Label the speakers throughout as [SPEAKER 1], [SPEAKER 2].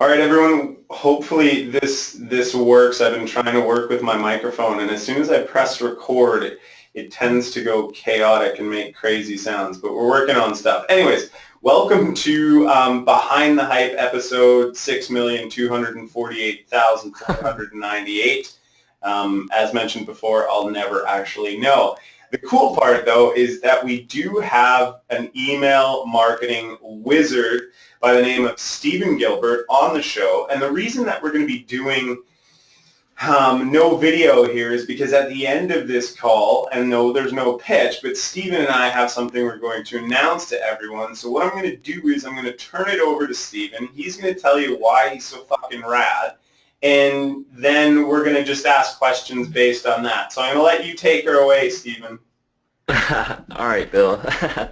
[SPEAKER 1] All right, everyone. Hopefully this works. I've been trying to work with my microphone, and as soon as I press record, it tends to go chaotic and make crazy sounds. But we're working on stuff. Anyways, welcome to Behind the Hype episode 6,248,498. As mentioned before, I'll never actually know. The cool part, though, is that we do have an email marketing wizard by the name of Stephen Gilbert on the show. And the reason that we're going to be doing no video here is because at the end of this call, and no, there's no pitch, but Stephen and I have something we're going to announce to everyone. So what I'm going to do is I'm going to turn it over to Stephen. He's going to tell you why he's so fucking rad. And then we're going to just ask questions based on that. So I'm going to let you take her away, Stephen.
[SPEAKER 2] All right, Bill.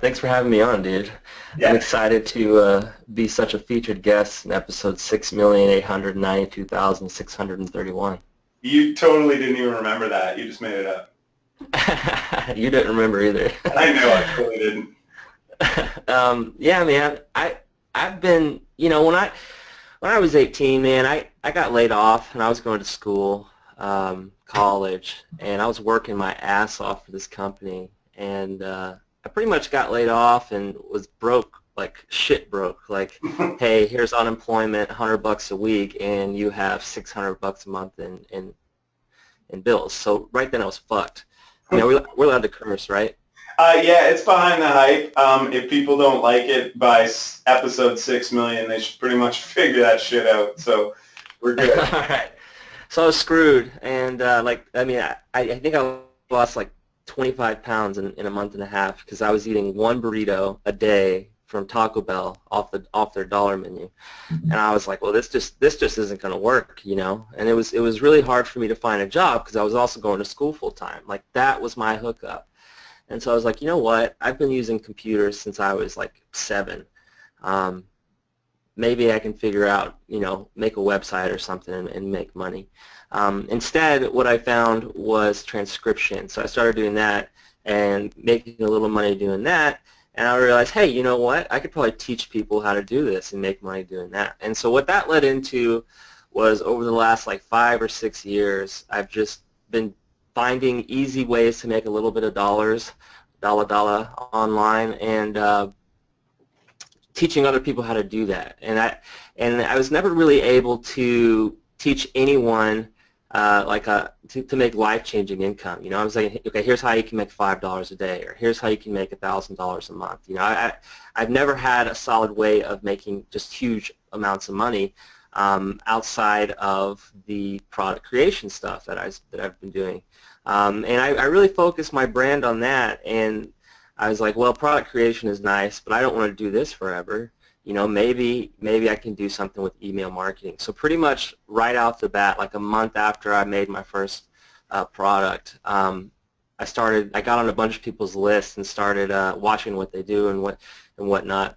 [SPEAKER 2] Thanks for having me on, dude. Yeah. I'm excited to be such a featured guest in episode 6,892,631.
[SPEAKER 1] You totally didn't even remember that. You just made it up.
[SPEAKER 2] You didn't remember either.
[SPEAKER 1] I know, I totally didn't.
[SPEAKER 2] Yeah, man. I've been, when I was 18, man, I got laid off and I was going to school, college, and I was working my ass off for this company. And I pretty much got laid off and was broke, like shit broke. Like, hey, here's unemployment, $100 a week, and you have $600 a month in bills. So right then I was fucked. We're allowed to curse, right?
[SPEAKER 1] Yeah, it's Behind the Hype. If people don't like it by episode 6 million, they should pretty much figure that shit out. So we're good.
[SPEAKER 2] All right. So I was screwed, and I think I lost like 25 pounds in a month and a half because I was eating one burrito a day from Taco Bell off their dollar menu, and I was like, well, this just isn't going to work, And it was really hard for me to find a job because I was also going to school full time. Like, that was my hookup, and so I was like, you know what? I've been using computers since I was like 7. Maybe I can figure out, make a website or something and make money. Instead, what I found was transcription. So I started doing that and making a little money doing that. And I realized, hey, you know what? I could probably teach people how to do this and make money doing that. And so what that led into was over the last like 5 or 6 years, I've just been finding easy ways to make a little bit of dollars, dollar online, and teaching other people how to do that. And I was never really able to teach anyone to make life-changing income. I was like, okay, here's how you can make $5 a day, or here's how you can make $1,000 a month. I've never had a solid way of making just huge amounts of money outside of the product creation stuff that I've been doing. And I really focused my brand on that, and I was like, well, product creation is nice, but I don't want to do this forever. Maybe I can do something with email marketing. So pretty much right off the bat, like a month after I made my first product, I got on a bunch of people's lists and started watching what they do and whatnot.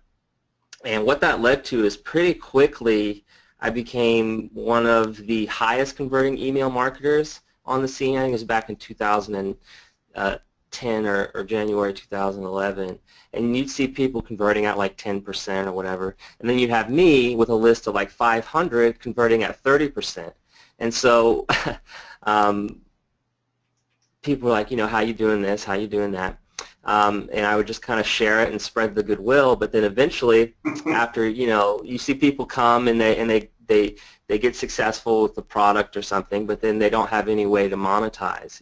[SPEAKER 2] And what that led to is pretty quickly I became one of the highest converting email marketers on the scene. I think it was back in 2010 or January 2011, and you'd see people converting at like 10% or whatever, and then you'd have me with a list of like 500 converting at 30%. And so people were like, how you doing this, how you doing that? And I would just kind of share it and spread the goodwill, but then eventually after, you see people come and they get successful with the product or something, but then they don't have any way to monetize.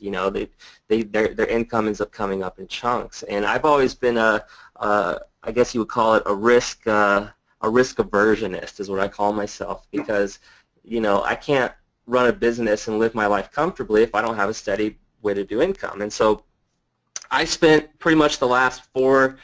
[SPEAKER 2] Their income ends up coming up in chunks. And I've always been I guess you would call it a risk aversionist is what I call myself, because I can't run a business and live my life comfortably if I don't have a steady way to do income. And so I spent pretty much the last 4-5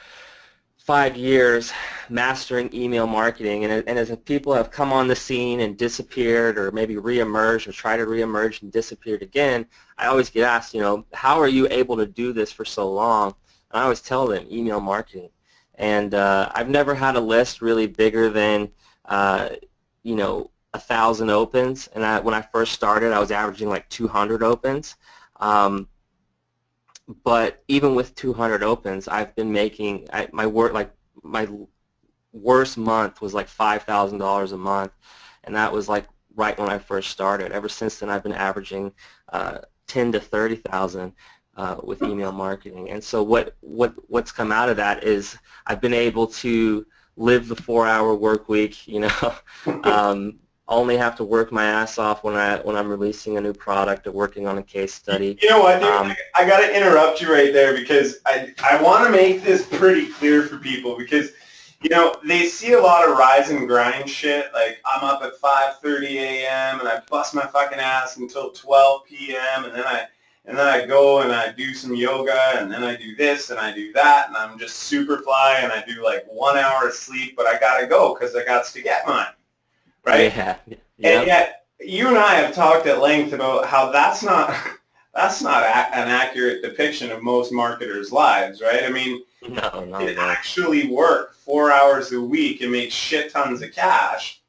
[SPEAKER 2] years mastering email marketing, and as people have come on the scene and disappeared, or maybe reemerged or try to reemerge and disappeared again, I always get asked, how are you able to do this for so long? And I always tell them, email marketing. And I've never had a list really bigger than 1,000 opens. And when I first started, I was averaging like 200 opens. But even with 200 opens, I've been making my worst month was like $5,000 a month, and that was like right when I first started. Ever since then, I've been averaging 10 to 30,000 with email marketing. And so what's come out of that is I've been able to live the 4-hour work week, you know, only have to work my ass off when I'm releasing a new product or working on a case study.
[SPEAKER 1] You know what, dude? I got to interrupt you right there because I want to make this pretty clear for people because, you know, they see a lot of rise and grind shit. Like, I'm up at 5:30 a.m. and I bust my fucking ass until 12 p.m. and then I go and I do some yoga and then I do this and I do that and I'm just super fly and I do like 1 hour of sleep, but I got to go because I got to get mine. Right?
[SPEAKER 2] Yeah.
[SPEAKER 1] And yet, you and I have talked at length about how that's not an accurate depiction of most marketers' lives, right? I mean,
[SPEAKER 2] No,
[SPEAKER 1] they actually work 4 hours a week and make shit tons of cash.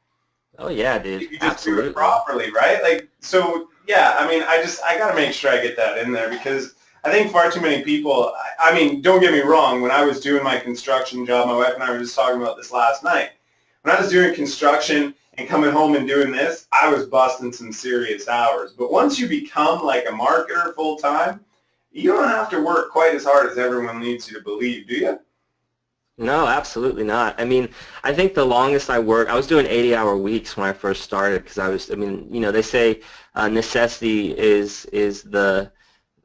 [SPEAKER 2] Oh yeah, dude.
[SPEAKER 1] If you just
[SPEAKER 2] Absolutely.
[SPEAKER 1] do it properly, right? Like, so yeah. I mean, I got to make sure I get that in there because I think far too many people. I mean, don't get me wrong. When I was doing my construction job, my wife and I were just talking about this last night. When I was doing construction and coming home and doing this, I was busting some serious hours. But once you become like a marketer full time, you don't have to work quite as hard as everyone leads you to believe, do you?
[SPEAKER 2] No, absolutely not. I mean, I think the longest I was doing 80-hour weeks when I first started because I mean, you know, they say necessity is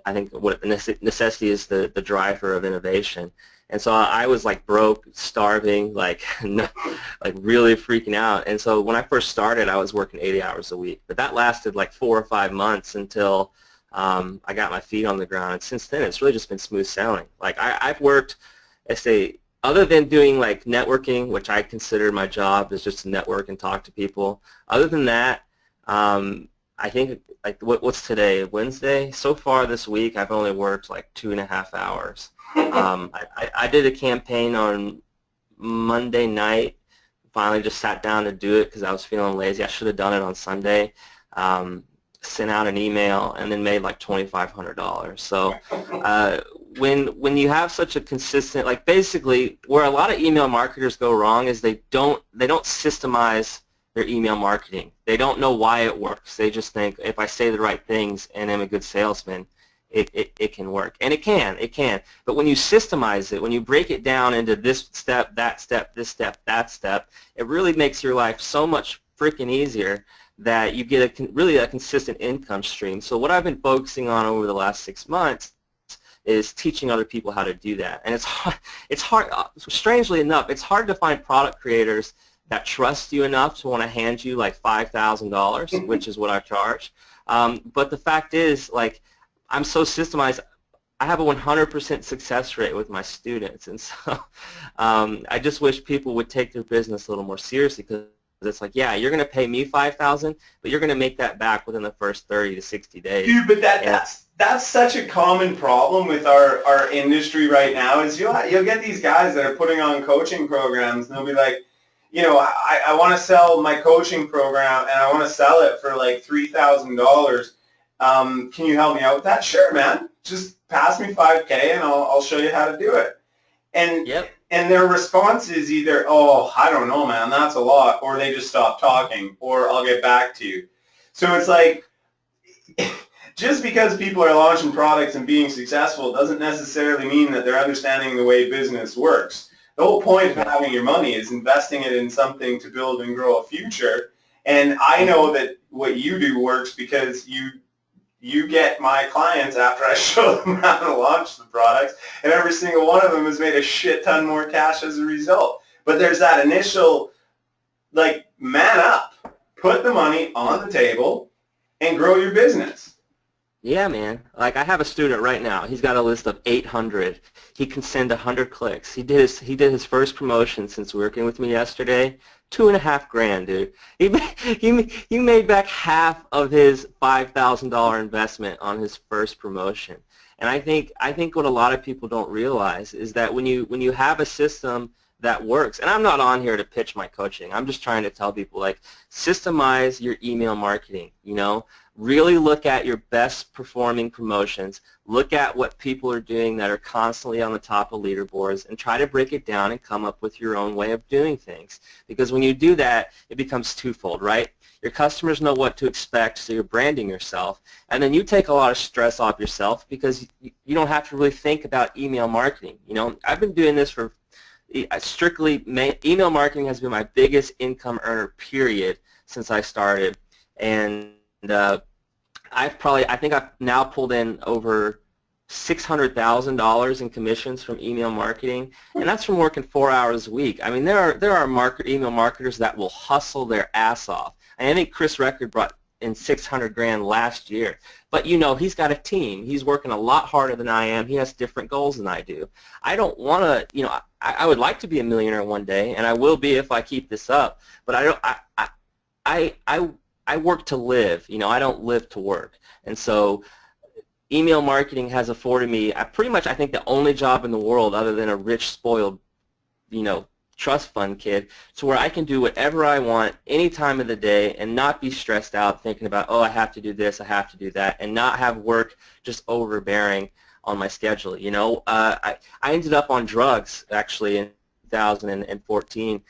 [SPEAKER 2] I think what necessity is the driver of innovation. And so I was like broke, starving, like like really freaking out. And so when I first started, I was working 80 hours a week. But that lasted like 4 or 5 months until I got my feet on the ground. And since then, it's really just been smooth sailing. Like I've worked, I say, other than doing like networking, which I consider my job is just to network and talk to people. Other than that, I think like what's today, Wednesday? So far this week, I've only worked like 2.5 hours. I did a campaign on Monday night. Finally just sat down to do it because I was feeling lazy. I should have done it on Sunday. Sent out an email and then made like $2,500. So when you have such a consistent, like basically where a lot of email marketers go wrong is they don't systemize their email marketing. They don't know why it works. They just think if I say the right things and I'm a good salesman, it can work. And it can. But when you systemize it, when you break it down into this step, that step, this step, that step, it really makes your life so much freaking easier that you get really a consistent income stream. So what I've been focusing on over the last 6 months is teaching other people how to do that. And it's hard, strangely enough, it's hard to find product creators that trust you enough to want to hand you like $5,000, which is what I charge. But the fact is, like, I'm so systemized, I have a 100% success rate with my students. And so I just wish people would take their business a little more seriously because it's like, yeah, you're going to pay me $5,000, but you're going to make that back within the first 30 to 60 days.
[SPEAKER 1] Dude, but that's such a common problem with our industry right now is you'll get these guys that are putting on coaching programs and they'll be like, you know, I want to sell my coaching program and I want to sell it for like $3,000. Can you help me out with that? Sure, man. Just pass me $5K and I'll show you how to do it. And
[SPEAKER 2] yep.
[SPEAKER 1] And their response is either, oh, I don't know, man, that's a lot, or they just stop talking, or I'll get back to you. So it's like, just because people are launching products and being successful doesn't necessarily mean that they're understanding the way business works. The whole point of having your money is investing it in something to build and grow a future. And I know that what you do works because you get my clients after I show them how to launch the products, and every single one of them has made a shit ton more cash as a result. But there's that initial, like, man up, put the money on the table, and grow your business.
[SPEAKER 2] Yeah, man. Like, I have a student right now. He's got a list of 800. He can send 100 clicks. He did his first promotion since working with me yesterday. $2,500, dude. He made back half of his $5,000 investment on his first promotion. And I think what a lot of people don't realize is that when you have a system that works. And I'm not on here to pitch my coaching. I'm just trying to tell people, like, systemize your email marketing, you know. Really look at your best performing promotions. Look at what people are doing that are constantly on the top of leaderboards and try to break it down and come up with your own way of doing things. Because when you do that, it becomes twofold, right? Your customers know what to expect, so you're branding yourself. And then you take a lot of stress off yourself because you don't have to really think about email marketing. You know, I've been doing this for strictly, email marketing has been my biggest income earner, period, since I started. And I think I've now pulled in over $600,000 in commissions from email marketing, and that's from working 4 hours a week. I mean, there are email marketers that will hustle their ass off. And I think Chris Record brought in $600,000 last year. But you know, he's got a team. He's working a lot harder than I am. He has different goals than I do. I don't want to, you know, I would like to be a millionaire one day, and I will be if I keep this up. But I work to live. You know, I don't live to work. And so email marketing has afforded me pretty much, I think, the only job in the world other than a rich, spoiled, you know, trust fund kid, to where I can do whatever I want any time of the day and not be stressed out thinking about, oh, I have to do this, I have to do that, and not have work just overbearing on my schedule. You know, I ended up on drugs actually in 2014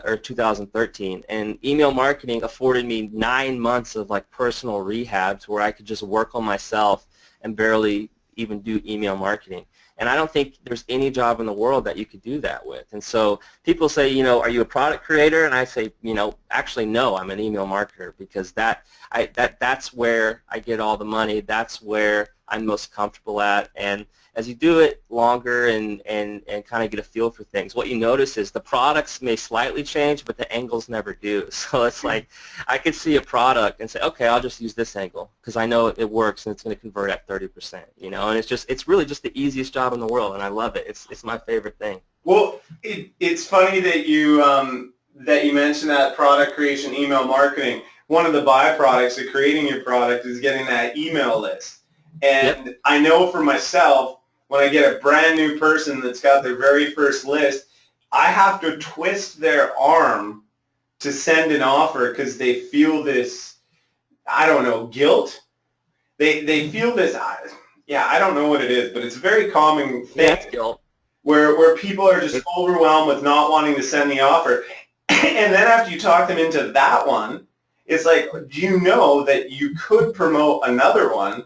[SPEAKER 2] or 2013, and email marketing afforded me 9 months of like personal rehab to where I could just work on myself and barely even do email marketing. And I don't think there's any job in the world that you could do that with. And so people say, you know, are you a product creator? And I say, you know, actually no, I'm an email marketer, because that's where I get all the money. That's where I'm most comfortable at. And as you do it longer and kind of get a feel for things, what you notice is the products may slightly change, but the angles never do. So it's like I could see a product and say, okay, I'll just use this angle because I know it works and it's going to convert at 30%. You know, and it's really just the easiest job in the world, and I love it. It's my favorite thing.
[SPEAKER 1] Well, it's funny that you mentioned that product creation, email marketing. One of the byproducts of creating your product is getting that email list. And yep. I know for myself, when I get a brand new person that's got their very first list, I have to twist their arm to send an offer because they feel this, I don't know, guilt. They feel this, I don't know what it is, but it's a very common thing.
[SPEAKER 2] That's guilt.
[SPEAKER 1] Where people are just overwhelmed with not wanting to send the offer. And then after you talk them into that one, it's like, do you know that you could promote another one?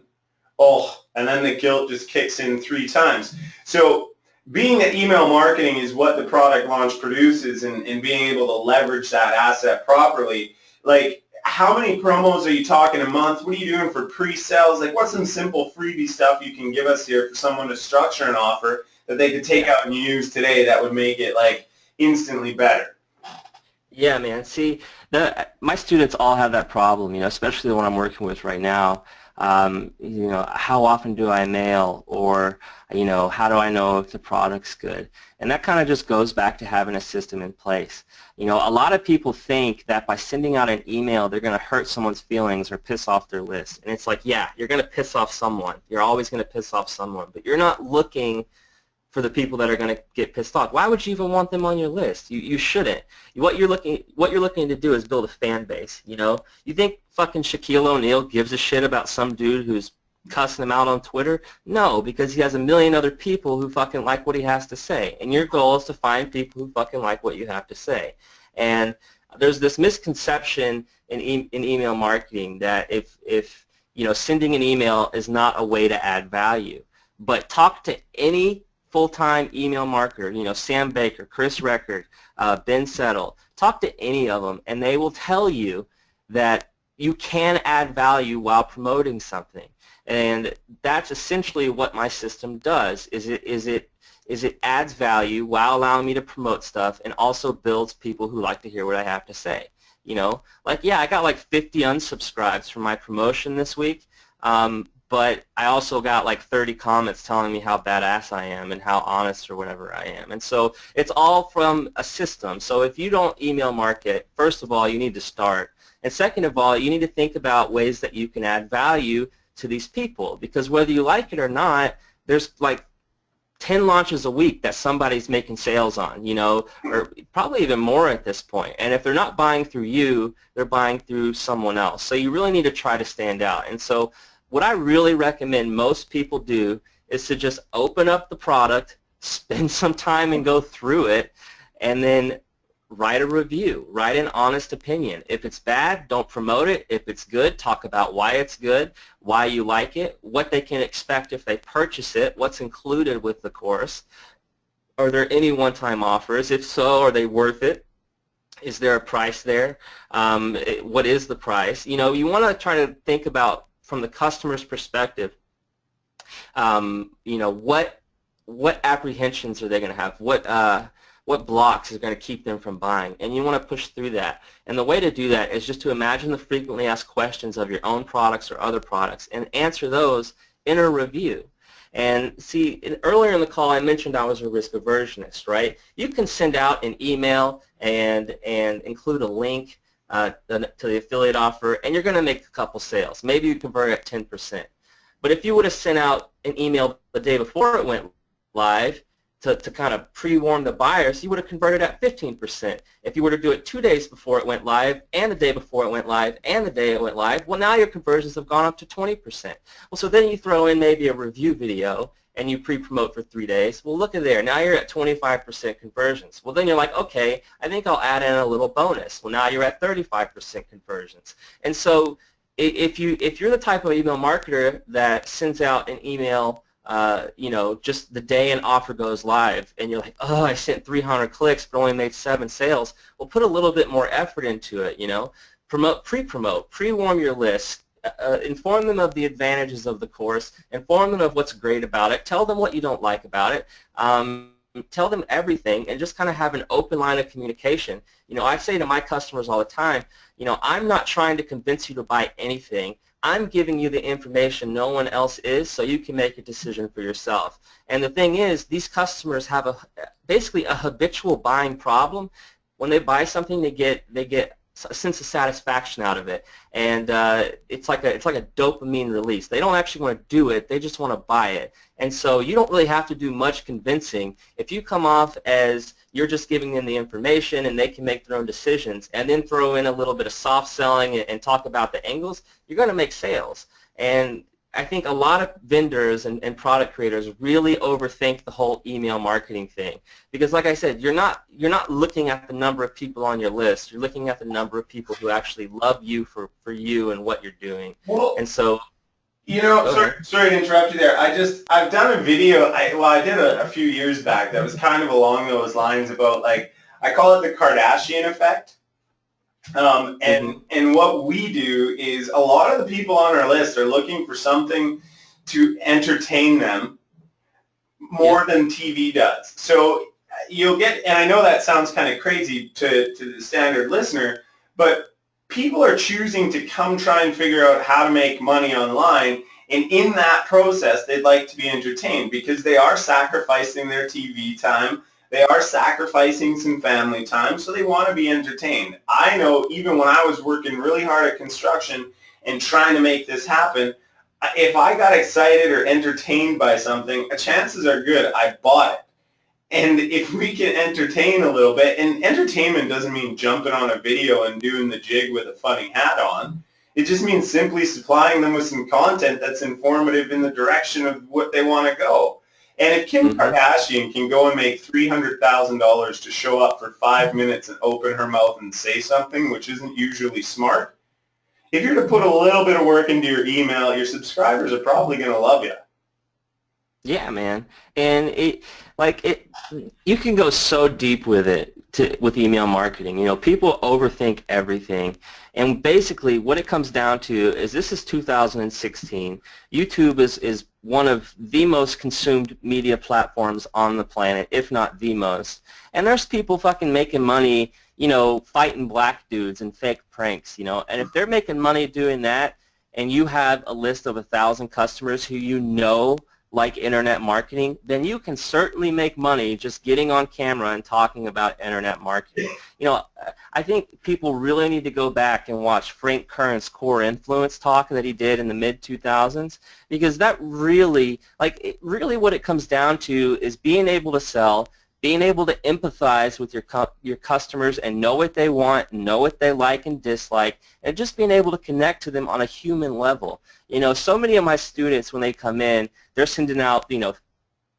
[SPEAKER 1] Oh, and then the guilt just kicks in 3 times. So being that email marketing is what the product launch produces, and being able to leverage that asset properly, like how many promos are you talking a month? What are you doing for pre-sales? Like what's some simple freebie stuff you can give us here for someone to structure an offer that they could take out and use today that would make it like instantly better?
[SPEAKER 2] Yeah, man. See, my students all have that problem, you know, especially the one I'm working with right now. You know, how often do I mail, or, you know, how do I know if the product's good? And that kind of just goes back to having a system in place. You know, a lot of people think that by sending out an email, they're going to hurt someone's feelings or piss off their list. And it's like, yeah, you're going to piss off someone. You're always going to piss off someone, but you're not looking for the people that are going to get pissed off. Why would you even want them on your list? You shouldn't. What you're looking to do is build a fan base, you know? You think fucking Shaquille O'Neal gives a shit about some dude who's cussing him out on Twitter? No, because he has a million other people who fucking like what he has to say. And your goal is to find people who fucking like what you have to say. And there's this misconception in email marketing that if you know, sending an email is not a way to add value. But talk to any full-time email marketer, you know, Sam Baker, Chris Record, Ben Settle, talk to any of them, and they will tell you that you can add value while promoting something. And that's essentially what my system does, is it adds value while allowing me to promote stuff, and also builds people who like to hear what I have to say. You know, like, yeah, I got like 50 unsubscribes from my promotion this week, but I also got like 30 comments telling me how badass I am and how honest or whatever I am. And so it's all from a system. So if you don't email market, first of all, you need to start. And second of all, you need to think about ways that you can add value to these people, because whether you like it or not, there's like 10 launches a week that somebody's making sales on, you know, or probably even more at this point. And if they're not buying through you, they're buying through someone else. So you really need to try to stand out. And so what I really recommend most people do is to just open up the product, spend some time and go through it, and then write a review, write an honest opinion. If it's bad, don't promote it. If it's good, talk about why it's good, why you like it, what they can expect if they purchase it, what's included with the course. Are there any one-time offers? If so, are they worth it? Is there a price there? What is the price? You know, you want to try to think about from the customer's perspective, you know, what apprehensions are they going to have? What blocks is going to keep them from buying, and you want to push through that. And the way to do that is just to imagine the frequently asked questions of your own products or other products and answer those in a review. And see, earlier in the call I mentioned I was a risk aversionist, right? You can send out an email and include a link to the affiliate offer, and you're going to make a couple sales. Maybe you convert at 10%. But if you would have sent out an email the day before it went live, to kind of pre-warn the buyers, you would have converted at 15%. If you were to do it 2 days before it went live, and the day before it went live, and the day it went live, well, now your conversions have gone up to 20%. Well, so then you throw in maybe a review video, and you pre-promote for 3 days. Well, look at there. Now you're at 25% conversions. Well, then you're like, okay, I think I'll add in a little bonus. Well, now you're at 35% conversions. And so if you're the type of email marketer that sends out an email you know, just the day an offer goes live, and you're like, oh, I sent 300 clicks but only made 7 sales. Well, put a little bit more effort into it, you know. Pre-promote, pre-warm your list, inform them of the advantages of the course, inform them of what's great about it, tell them what you don't like about it, tell them everything, and just kind of have an open line of communication. You know, I say to my customers all the time, you know, I'm not trying to convince you to buy anything. I'm giving you the information no one else is, so you can make a decision for yourself. And the thing is, these customers have basically a habitual buying problem. When they buy something, they get a sense of satisfaction out of it, and it's like a dopamine release. They don't actually want to do it; they just want to buy it. And so you don't really have to do much convincing. If you come off as you're just giving them the information and they can make their own decisions, and then throw in a little bit of soft selling and talk about the angles, you're going to make sales. And I think a lot of vendors and product creators really overthink the whole email marketing thing, because like I said, you're not looking at the number of people on your list. You're looking at the number of people who actually love you for you and what you're doing.
[SPEAKER 1] Well,
[SPEAKER 2] and so,
[SPEAKER 1] you know, sorry to interrupt you there. I've done a video. I did a few years back that was kind of along those lines about, like, I call it the Kardashian effect. And what we do is, a lot of the people on our list are looking for something to entertain them more than TV does. So you'll get, and I know that sounds kind of crazy to the standard listener, but people are choosing to come try and figure out how to make money online, and in that process they'd like to be entertained, because they are sacrificing their TV time. They are sacrificing some family time, so they want to be entertained. I know even when I was working really hard at construction and trying to make this happen, if I got excited or entertained by something, chances are good I bought it. And if we can entertain a little bit, and entertainment doesn't mean jumping on a video and doing the jig with a funny hat on. It just means simply supplying them with some content that's informative in the direction of what they want to go. And if Kim Kardashian can go and make $300,000 to show up for 5 minutes and open her mouth and say something, which isn't usually smart, if you're to put a little bit of work into your email, your subscribers are probably going to love you.
[SPEAKER 2] Yeah, man. And you can go so deep with it with email marketing. You know, people overthink everything. And basically what it comes down to is, this is 2016. YouTube is one of the most consumed media platforms on the planet, if not the most. And there's people fucking making money, you know, fighting black dudes and fake pranks, you know. And if they're making money doing that, and you have a list of 1,000 customers who you know like internet marketing, then you can certainly make money just getting on camera and talking about internet marketing. You know, I think people really need to go back and watch Frank Kern's Core Influence talk that he did in the mid-2000s, because that really, really what it comes down to is being able to sell, being able to empathize with your customers and know what they want, know what they like and dislike, and just being able to connect to them on a human level. You know, so many of my students, when they come in, they're sending out, you know,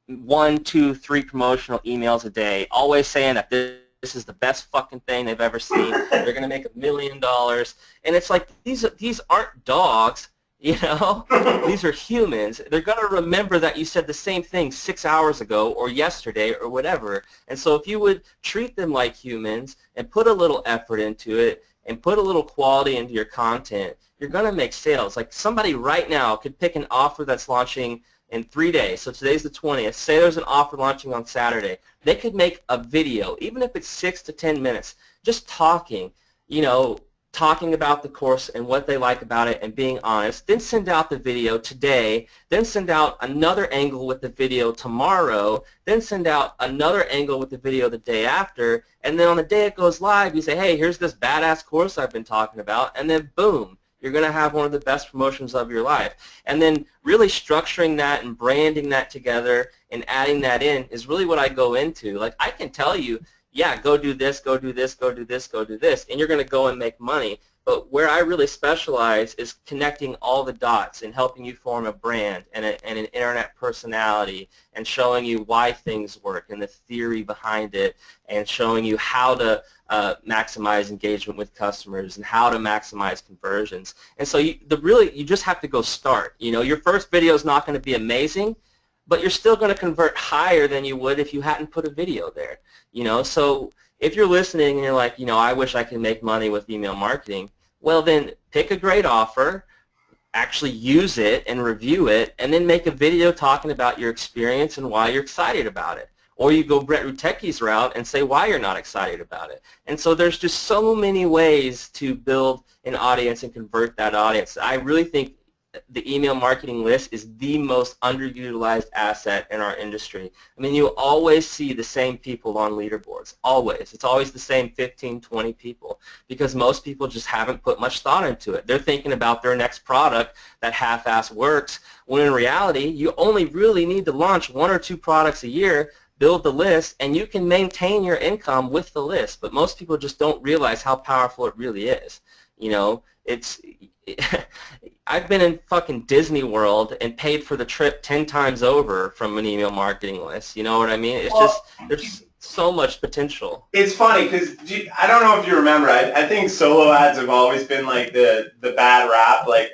[SPEAKER 2] 1, 2, 3 promotional emails a day, always saying that this is the best fucking thing they've ever seen. They're going to make $1 million. And it's like, these aren't dogs. You know, these are humans. They're going to remember that you said the same thing 6 hours ago or yesterday or whatever. And so if you would treat them like humans and put a little effort into it and put a little quality into your content, you're going to make sales. Like somebody right now could pick an offer that's launching in 3 days. So today's the 20th. Say there's an offer launching on Saturday. They could make a video, even if it's 6 to 10 minutes, just talking, you know, talking about the course and what they like about it and being honest, then send out the video today, then send out another angle with the video tomorrow, then send out another angle with the video the day after, and then on the day it goes live, you say, hey, here's this badass course I've been talking about, and then boom, you're going to have one of the best promotions of your life. And then really structuring that and branding that together and adding that in is really what I go into. Like, I can tell you, yeah, go do this, go do this, go do this, go do this, and you're going to go and make money. But where I really specialize is connecting all the dots and helping you form a brand and an internet personality and showing you why things work and the theory behind it and showing you how to maximize engagement with customers and how to maximize conversions. And so you just have to go start. You know, your first video is not going to be amazing, but you're still going to convert higher than you would if you hadn't put a video there. You know, so if you're listening and you're like, you know, I wish I could make money with email marketing, well then pick a great offer, actually use it and review it, and then make a video talking about your experience and why you're excited about it. Or you go Brett Ruteki's route and say why you're not excited about it. And so there's just so many ways to build an audience and convert that audience. I really think the email marketing list is the most underutilized asset in our industry. I mean, you always see the same people on leaderboards, always. It's always the same 15, 20 people because most people just haven't put much thought into it. They're thinking about their next product that half-ass works, when in reality, you only really need to launch 1 or 2 products a year, build the list, and you can maintain your income with the list. But most people just don't realize how powerful it really is. You know, I've been in fucking Disney World and paid for the trip 10 times over from an email marketing list. You know what I mean? It's just, there's so much potential.
[SPEAKER 1] It's funny because I don't know if you remember, I think solo ads have always been like the bad rap. Like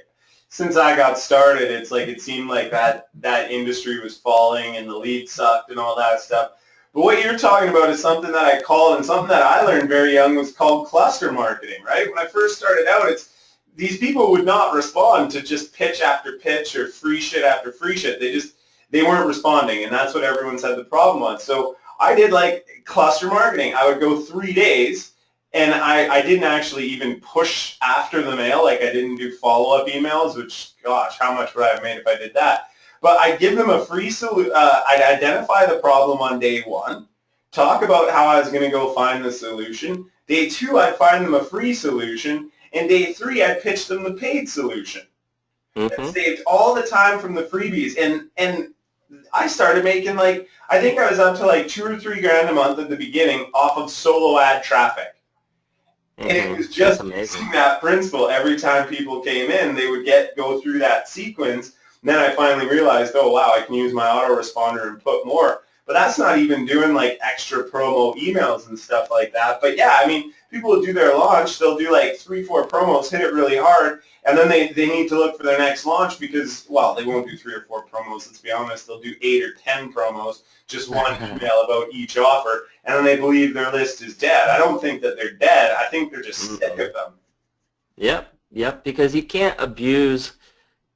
[SPEAKER 1] since I got started, it's like it seemed like that industry was falling and the leads sucked and all that stuff. But what you're talking about is something that I called, and something that I learned very young was called cluster marketing, right? When I first started out, these people would not respond to just pitch after pitch or free shit after free shit. They weren't responding, and that's what everyone's had the problem on. So I did like cluster marketing. I would go 3 days, and I didn't actually even push after the mail. Like I didn't do follow-up emails, which, gosh, how much would I have made if I did that? But I'd give them a free solution. I'd identify the problem on day 1, talk about how I was going to go find the solution. Day 2, I'd find them a free solution. And day 3, I pitched them the paid solution.
[SPEAKER 2] Mm-hmm.
[SPEAKER 1] That saved all the time from the freebies. And I started making I think I was up to $2 or $3 grand a month at the beginning off of solo ad traffic. Mm-hmm. And it was just using that principle. Every time people came in, they would go through that sequence. And then I finally realized, oh, wow, I can use my autoresponder and put more. But that's not even doing extra promo emails and stuff like that. But yeah, I mean, people will do their launch, they'll do 3, 4 promos, hit it really hard, and then they need to look for their next launch because, well, they won't do 3 or 4 promos, let's be honest. They'll do 8 or 10 promos, just one email about each offer, and then they believe their list is dead. I don't think that they're dead. I think they're just sick of them.
[SPEAKER 2] Yep, because you can't abuse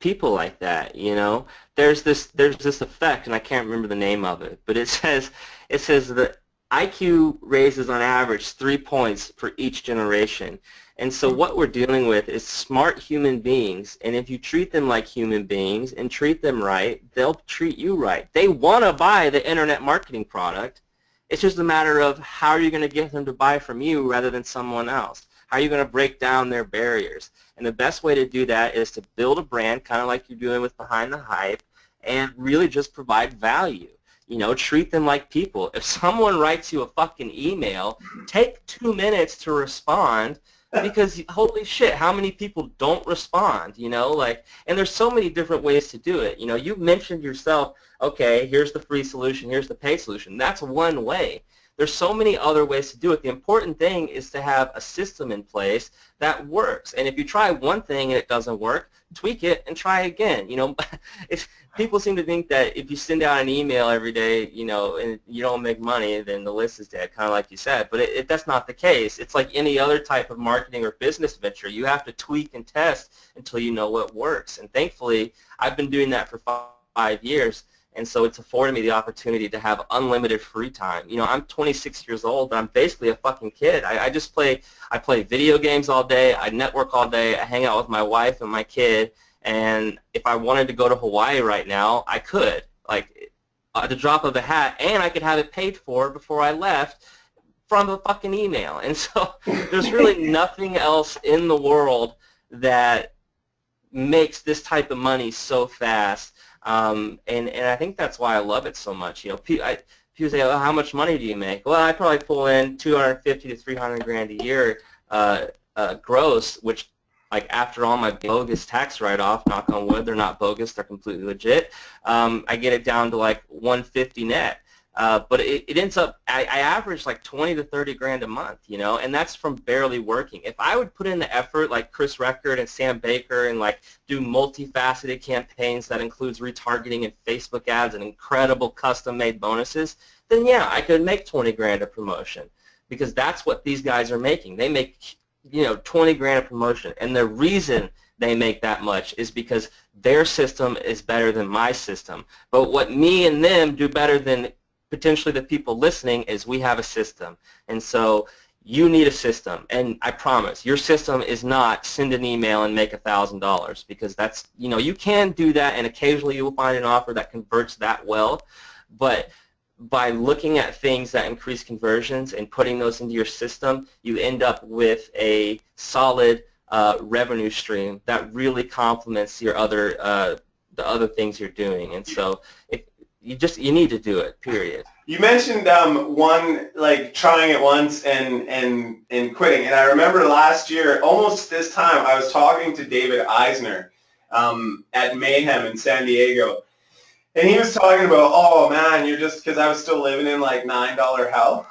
[SPEAKER 2] people like that, you know. There's this effect, and I can't remember the name of it, but it says that IQ raises on average 3 points for each generation. And so what we're dealing with is smart human beings, and if you treat them like human beings and treat them right, they'll treat you right. They want to buy the internet marketing product. It's just a matter of how are you going to get them to buy from you rather than someone else. How are you going to break down their barriers? And the best way to do that is to build a brand, kind of like you're doing with Behind the Hype, and really just provide value. You know, treat them like people. If someone writes you a fucking email, take 2 minutes to respond, because holy shit, how many people don't respond, you know? Like, and there's so many different ways to do it. You know, you mentioned yourself, okay, here's the free solution, here's the paid solution. That's one way. There's so many other ways to do it. The important thing is to have a system in place that works. And if you try one thing and it doesn't work, tweak it and try again. You know, people seem to think that if you send out an email every day, you know, and you don't make money, then the list is dead, kind of like you said. But that's not the case. It's like any other type of marketing or business venture. You have to tweak and test until you know what works. And thankfully, I've been doing that for 5 years. And so it's afforded me the opportunity to have unlimited free time. You know, I'm 26 years old, but I'm basically a fucking kid. I play video games all day, I network all day, I hang out with my wife and my kid, and if I wanted to go to Hawaii right now, I could, like, at the drop of a hat, and I could have it paid for before I left from a fucking email. And so there's really nothing else in the world that makes this type of money so fast. And I think that's why I love it so much. You know, people say, "Oh, how much money do you make?" Well, I probably pull in 250 to 300 grand a year gross, which, like, after all my bogus tax write-off, knock on wood, they're not bogus, they're completely legit. I get it down to like 150 net. But it ends up, I average like 20 to 30 grand a month, you know, and that's from barely working. If I would put in the effort like Chris Record and Sam Baker and like do multifaceted campaigns that includes retargeting and Facebook ads and incredible custom-made bonuses, then yeah, I could make 20 grand a promotion, because that's what these guys are making. They make, you know, 20 grand a promotion, and the reason they make that much is because their system is better than my system. But what me and them do better than potentially the people listening is we have a system. And so you need a system, and I promise your system is not send an email and make $1,000, because that's, you know, you can do that, and occasionally you will find an offer that converts that well, but by looking at things that increase conversions and putting those into your system, you end up with a solid revenue stream that really complements your other the other things you're doing. And so you need to do it, period.
[SPEAKER 1] You mentioned one, like trying it once and quitting. And I remember last year, almost this time, I was talking to David Eisner at Mayhem in San Diego. And he was talking about, oh man, you're just, because I was still living in like $9 hell,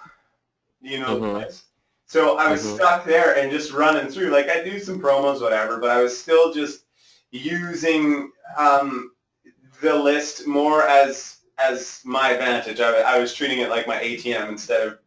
[SPEAKER 1] you know, the place. So I was stuck there and just running through. Like, I do some promos, whatever, but I was still just using the list more as my advantage. I was treating it like my ATM instead of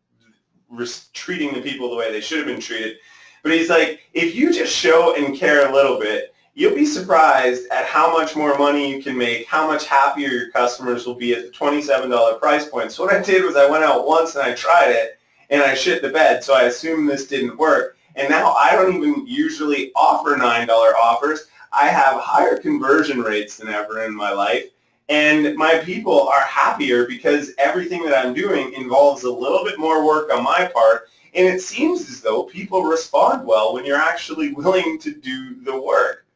[SPEAKER 1] treating the people the way they should have been treated. But he's like, if you just show and care a little bit, you'll be surprised at how much more money you can make, how much happier your customers will be at the $27 price point. So what I did was I went out once and I tried it, and I shit the bed. So I assumed this didn't work. And now I don't even usually offer $9 offers. I have higher conversion rates than ever in my life. And my people are happier because everything that I'm doing involves a little bit more work on my part. And it seems as though people respond well when you're actually willing to do the work.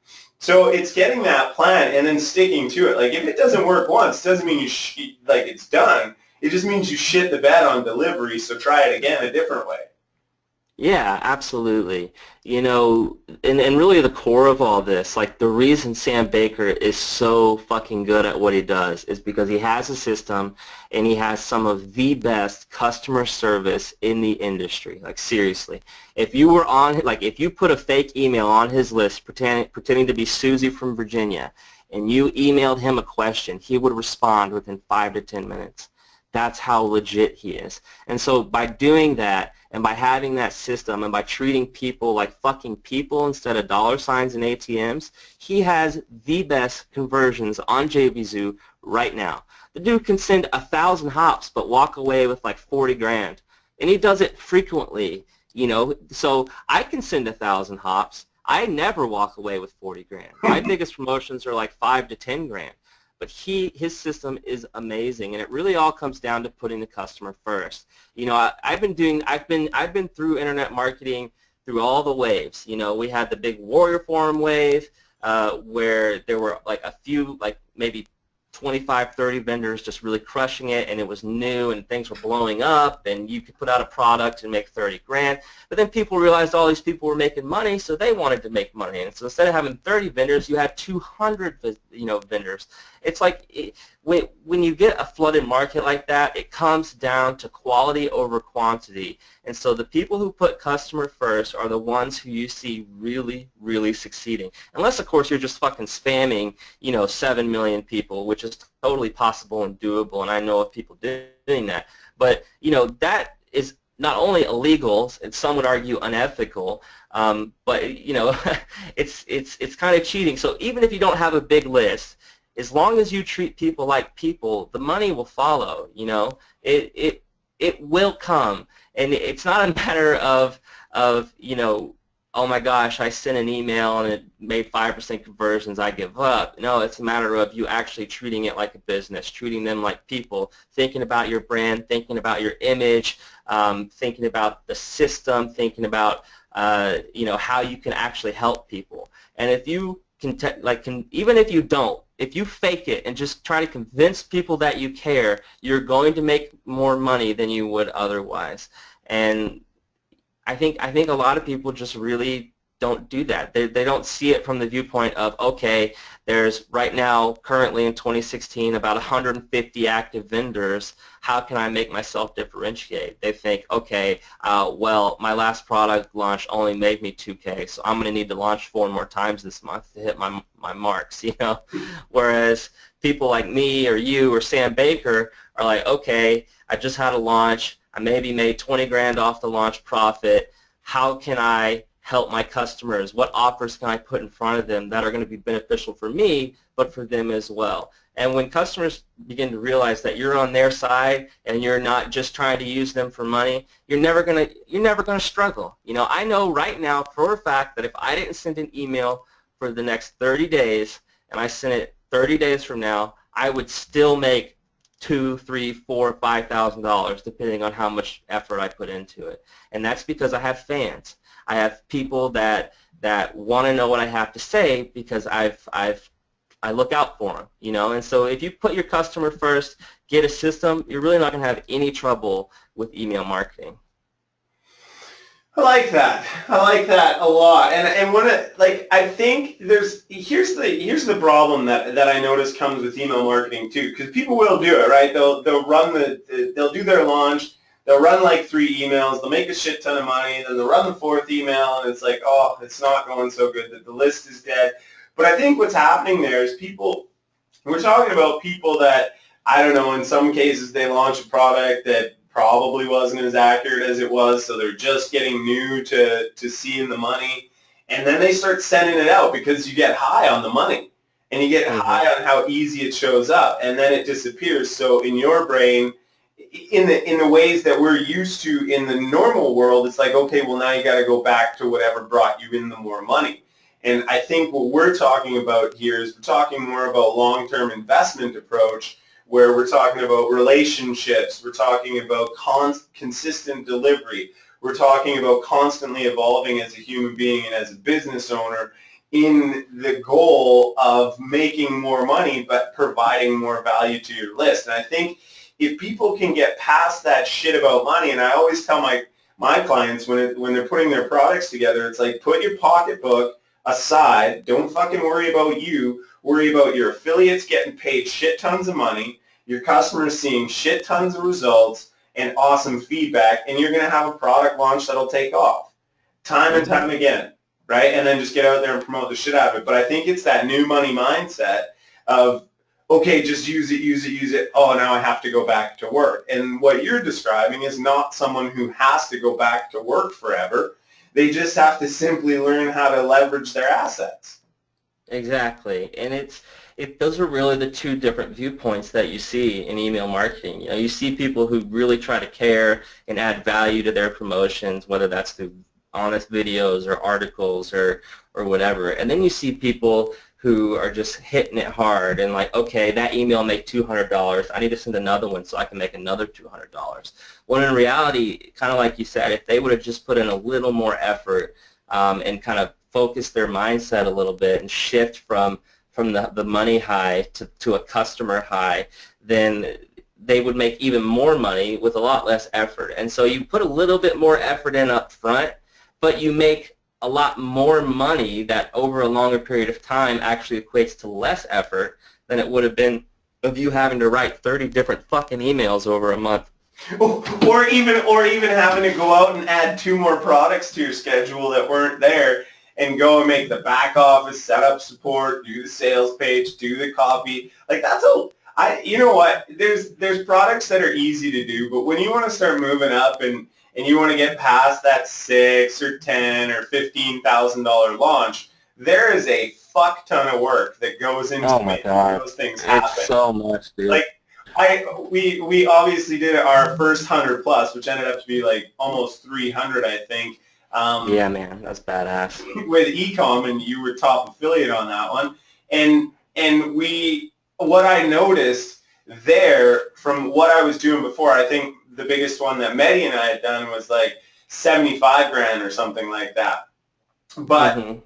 [SPEAKER 1] So it's getting that plan and then sticking to it. Like, if it doesn't work once, doesn't mean like it's done. It just means you shit the bed on delivery, so try it again a different way.
[SPEAKER 2] Yeah, absolutely. You know, and really the core of all this, like the reason Sam Baker is so fucking good at what he does is because he has a system and he has some of the best customer service in the industry. Like, seriously. If you were on, like, if you put a fake email on his list pretending to be Susie from Virginia and you emailed him a question, he would respond within 5 to 10 minutes. That's how legit he is. And so by doing that, and by having that system, and by treating people like fucking people instead of dollar signs and ATMs, he has the best conversions on JVZoo right now. The dude can send 1,000 hops but walk away with like 40 grand. and he does it frequently, so I can send 1,000 hops. I never walk away with 40 grand. My biggest promotions are like 5 to 10 grand. But his system is amazing, and it really all comes down to putting the customer first. I've been through internet marketing through all the waves. We had the big Warrior Forum wave, where there were like a few, like maybe 25, 30 vendors just really crushing it, and it was new and things were blowing up, and you could put out a product and make 30 grand. But then people realized all these people were making money, so they wanted to make money. And so instead of having 30 vendors, you had 200 vendors. It's like when you get a flooded market like that, it comes down to quality over quantity. And so the people who put customer first are the ones who you see really, really succeeding. Unless, of course, you're just fucking spamming, 7 million people, which is totally possible and doable, and I know of people doing that. But, that is not only illegal, and some would argue unethical, but, it's kind of cheating. So even if you don't have a big list, as long as you treat people like people, the money will follow. It will come, and it's not a matter of oh my gosh, I sent an email and it made 5% conversions, I give up. No, it's a matter of you actually treating it like a business, treating them like people, thinking about your brand, thinking about your image, thinking about the system, thinking about how you can actually help people. And if you even if you don't, if you fake it and just try to convince people that you care, you're going to make more money than you would otherwise. And I think a lot of people just really don't do that. They don't see it from the viewpoint of, okay, there's right now, currently in 2016, about 150 active vendors. How can I make myself differentiate? They think, okay, well, my last product launch only made me 2K, so I'm going to need to launch 4 more times this month to hit my marks, Whereas people like me or you or Sam Baker are like, okay, I just had a launch. I maybe made 20 grand off the launch profit. How can I help my customers? What offers can I put in front of them that are going to be beneficial for me, but for them as well? And when customers begin to realize that you're on their side and you're not just trying to use them for money, you're never going to struggle. I know right now for a fact that if I didn't send an email for the next 30 days and I sent it 30 days from now, I would still make $2,000, $3,000, $4,000, $5,000, depending on how much effort I put into it. And that's because I have fans. I have people that want to know what I have to say because I look out for them, And so if you put your customer first, get a system, you're really not going to have any trouble with email marketing.
[SPEAKER 1] I like that. I like that a lot. And when I think here's the problem that I notice comes with email marketing too, because people will do it, right? They'll they'll do their launch, they'll run like 3 emails, they'll make a shit ton of money, then they'll run the 4th email, and it's like, oh, it's not going so good, that the list is dead. But I think what's happening there is we're talking about people that, I don't know, in some cases they launch a product that probably wasn't as accurate as it was, so they're just getting new to seeing the money, and then they start sending it out because you get high on the money, and you get high on how easy it shows up, and then it disappears. So in your brain, in the ways that we're used to in the normal world, it's like, okay, well now you got to go back to whatever brought you in the more money. And I think what we're talking about here is we're talking more about long-term investment approach, where we're talking about relationships, we're talking about consistent delivery, we're talking about constantly evolving as a human being and as a business owner in the goal of making more money but providing more value to your list. And I think if people can get past that shit about money, and I always tell my clients when they're putting their products together, it's like, put your pocketbook aside, don't fucking worry about you, worry about your affiliates getting paid shit tons of money, your customers seeing shit tons of results and awesome feedback, and you're going to have a product launch that'll take off time and time again, right? And then just get out there and promote the shit out of it. But I think it's that new money mindset of, okay, just use it. Oh, now I have to go back to work. And what you're describing is not someone who has to go back to work forever. They just have to simply learn how to leverage their assets.
[SPEAKER 2] Exactly, and those are really the two different viewpoints that you see in email marketing. You know, you see people who really try to care and add value to their promotions, whether that's through honest videos or articles or whatever. And then you see people who are just hitting it hard and like, okay, that email made $200. I need to send another one so I can make another $200. When in reality, kind of like you said, if they would have just put in a little more effort and kind of focus their mindset a little bit and shift from the money high to a customer high, then they would make even more money with a lot less effort. And so you put a little bit more effort in up front, but you make a lot more money that over a longer period of time actually equates to less effort than it would have been of you having to write 30 different fucking emails over a month.
[SPEAKER 1] Or even having to go out and add 2 more products to your schedule that weren't there, and go and make the back office, set up support, do the sales page, do the copy. Like you know what? There's products that are easy to do, but when you want to start moving up and you want to get past that $6,000 or $10,000 or $15,000 launch, there is a fuck ton of work that goes into making those things happen.
[SPEAKER 2] It's so much, dude.
[SPEAKER 1] Like we obviously did our first 100 plus, which ended up to be like almost 300, I think.
[SPEAKER 2] Yeah, man, that's badass.
[SPEAKER 1] With Ecom, and you were top affiliate on that one, and what I noticed there from what I was doing before, I think the biggest one that Mehdi and I had done was like 75 grand or something like that. But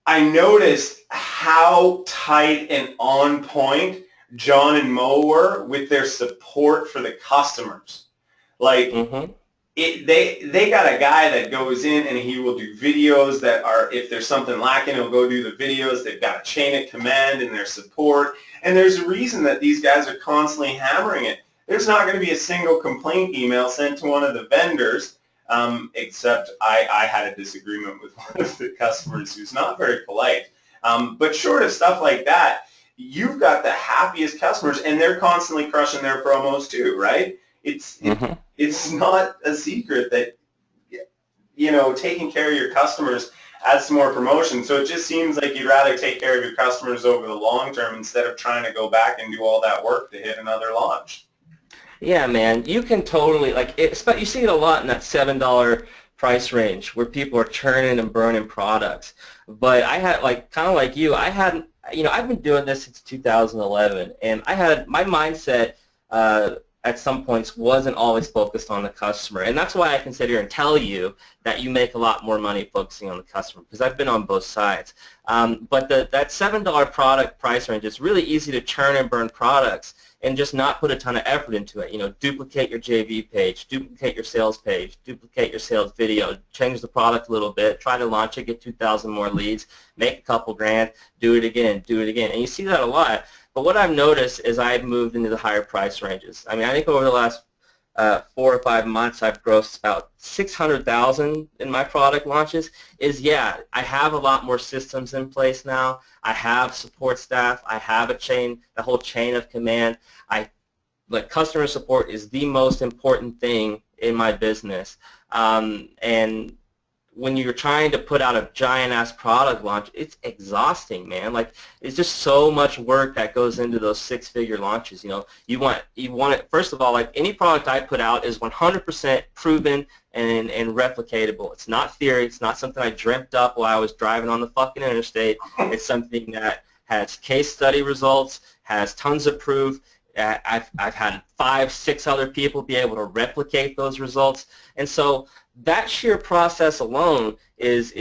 [SPEAKER 1] I noticed how tight and on point John and Mo were with their support for the customers. Like, they got a guy that goes in and he will do videos that are, if there's something lacking, he'll go do the videos. They've got a chain of command in their support. And there's a reason that these guys are constantly hammering it. There's not going to be a single complaint email sent to one of the vendors, except I had a disagreement with one of the customers who's not very polite. But short of stuff like that, you've got the happiest customers, and they're constantly crushing their promos too, right? It's not a secret that, you know, taking care of your customers adds some more promotion. So it just seems like you'd rather take care of your customers over the long term instead of trying to go back and do all that work to hit another launch.
[SPEAKER 2] Yeah, man, you can totally, like, you see it a lot in that $7 price range where people are churning and burning products. But I had, like, kind of like you, I've been doing this since 2011, and my mindset at some points wasn't always focused on the customer. And that's why I can sit here and tell you that you make a lot more money focusing on the customer, because I've been on both sides. But that $7 product price range is really easy to churn and burn products and just not put a ton of effort into it. You know, duplicate your JV page, duplicate your sales page, duplicate your sales video, change the product a little bit, try to launch it, get 2,000 more leads, make a couple grand, do it again. And you see that a lot. But what I've noticed is I've moved into the higher price ranges. I mean, I think over the last 4 or 5 months, I've grossed about $600,000 in my product launches. I have a lot more systems in place now. I have support staff. I have a whole chain of command. Customer support is the most important thing in my business. And when you're trying to put out a giant-ass product launch, it's exhausting, man. Like, it's just so much work that goes into those 6-figure launches. You know, you want it. First of all, like, any product I put out is 100% proven and replicatable. It's not theory. It's not something I dreamt up while I was driving on the fucking interstate. It's something that has case study results, has tons of proof. I've had 5, 6 other people be able to replicate those results, and so that sheer process alone is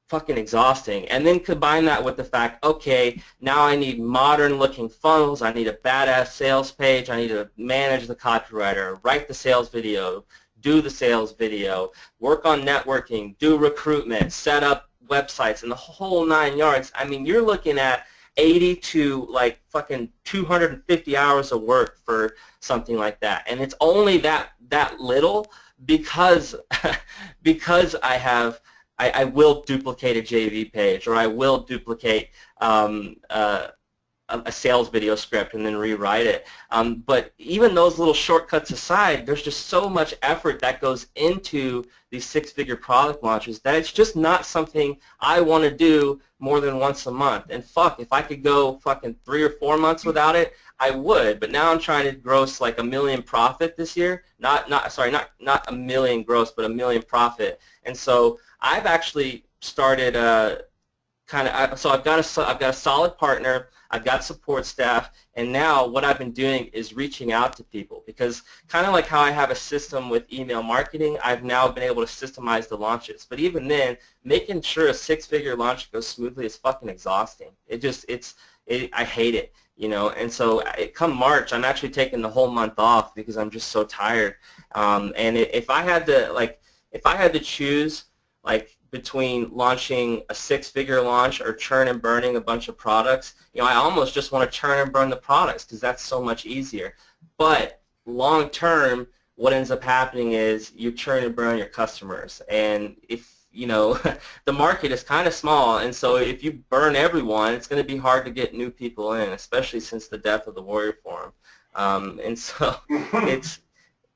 [SPEAKER 2] fucking exhausting. And then combine that with the fact, okay, now I need modern-looking funnels. I need a badass sales page. I need to manage the copywriter, write the sales video, do the sales video, work on networking, do recruitment, set up websites, and the whole 9 yards. I mean, you're looking at 80 to like fucking 250 hours of work for something like that, and it's only that little because I will duplicate a JV page, or I will duplicate a sales video script and then rewrite it. But even those little shortcuts aside, there's just so much effort that goes into these six-figure product launches that it's just not something I want to do more than once a month. And fuck, if I could go fucking 3 or 4 months without it, I would. But now I'm trying to gross like $1 million profit this year. Not $1 million gross, but $1 million profit. And so I've actually started so I've got a solid partner, I've got support staff, and now what I've been doing is reaching out to people, because kind of like how I have a system with email marketing, I've now been able to systemize the launches. But even then, making sure a six-figure launch goes smoothly is fucking exhausting. I hate it, you know. And so come March, I'm actually taking the whole month off because I'm just so tired. And if I had to choose, like, between launching a six-figure launch or churn and burning a bunch of products, you know, I almost just want to churn and burn the products because that's so much easier. But long term, what ends up happening is you churn and burn your customers. And if, you know, the market is kind of small, and so if you burn everyone, it's going to be hard to get new people in, especially since the death of the Warrior Forum. And so it's,